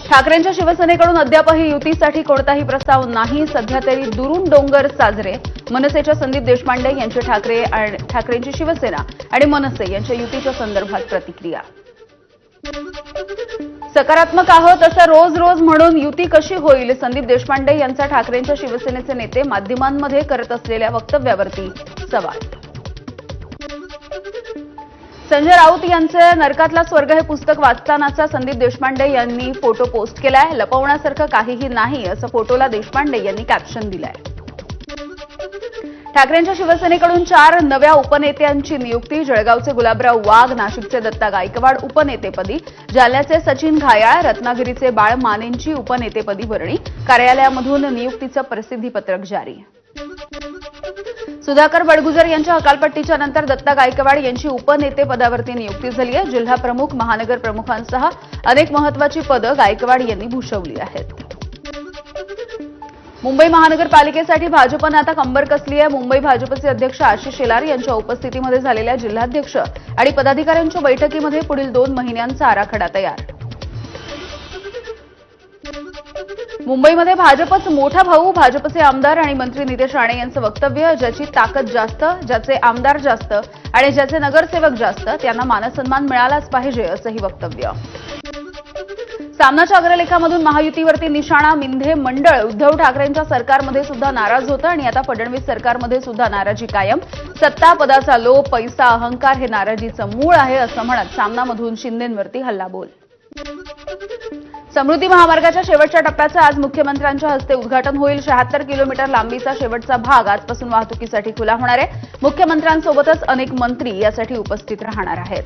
ठाकरेंच्या शिवसेनेकडून अद्यापही युतीसाठी कोणताही प्रस्ताव नाही. सध्या तरी दुरून डोंगर साजरे. मनसेच्या संदीप देशपांडे यांची ठाकरेंची शिवसेना आणि मनसे यांच्या युतीच्या संदर्भात प्रतिक्रिया. सकारात्मक आहोत असं रोज रोज म्हणून युती कशी होईल? संदीप देशपांडे यांचा ठाकरेंच्या शिवसेनेचे नेते माध्यमांमध्ये करत असलेल्या वक्तव्यावरती सवाल. संजय राऊत यांचे नरकातला स्वर्ग हे पुस्तक वाचतानाचा संदीप देशपांडे यांनी फोटो पोस्ट केलाय. लपवण्यासारखं काहीही नाही असं फोटोला देशपांडे यांनी कॅप्शन दिलंय. ठाकरेंच्या शिवसेनेकडून 4 नव्या उपनेत्यांची नियुक्ती. जळगावचे गुलाबराव वाघ, नाशिकचे दत्ता गायकवाड उपनेतेपदी, जालन्याचे सचिन घायाळ, रत्नागिरीचे बाळ मानेंची उपनेतेपदी वर्णी. कार्यालयामधून नियुक्तीचं प्रसिद्धीपत्रक जारी. सुधाकर बडगुजर यांच्या हकालपट्टीच्या नंतर दत्ता गायकवाड यांची उपनेतेपदावरती नियुक्ती झाली आहे. जिल्हा प्रमुख, महानगर प्रमुखांसह अनेक महत्वाची पदं गायकवाड यांनी भूषवली आहेत. मुंबई महानगरपालिकेसाठी भाजपनं आता कंबर कसली आहे. मुंबई भाजपचे अध्यक्ष आशिष शेलार यांच्या उपस्थितीमध्ये झालेल्या जिल्हाध्यक्ष आणि पदाधिकाऱ्यांच्या बैठकीमध्ये पुढील 2 महिन्यांचा आराखडा तयार. मुंबईमध्ये भाजपच मोठा भाऊ. भाजपचे आमदार आणि मंत्री नितेश राणे यांचं वक्तव्य. ज्याची ताकद जास्त, ज्याचे आमदार जास्त आणि ज्याचे नगरसेवक जास्त त्यांना मानसन्मान मिळालाच पाहिजे असंही वक्तव्य. सामनाच्या अग्रलेखामधून महायुतीवरती निशाणा. मिंधे मंडळ उद्धव ठाकरेंच्या सरकारमध्ये सुद्धा नाराज होतं आणि आता फडणवीस सरकारमध्ये सुद्धा नाराजी कायम. सत्ता पदाचा लोभ, पैसा, अहंकार हे नाराजीचं मूळ आहे असं म्हणत सामनामधून शिंदेंवरती हल्लाबोल. समृद्धी महामार्गाच्या शेवटच्या टप्प्याचं आज मुख्यमंत्र्यांच्या हस्ते उद्घाटन होईल. 76 किलोमीटर लांबीचा शेवटचा भाग आजपासून वाहतुकीसाठी खुला होणार आहे. मुख्यमंत्र्यांसोबतच अनेक मंत्री यासाठी उपस्थित राहणार आहेत.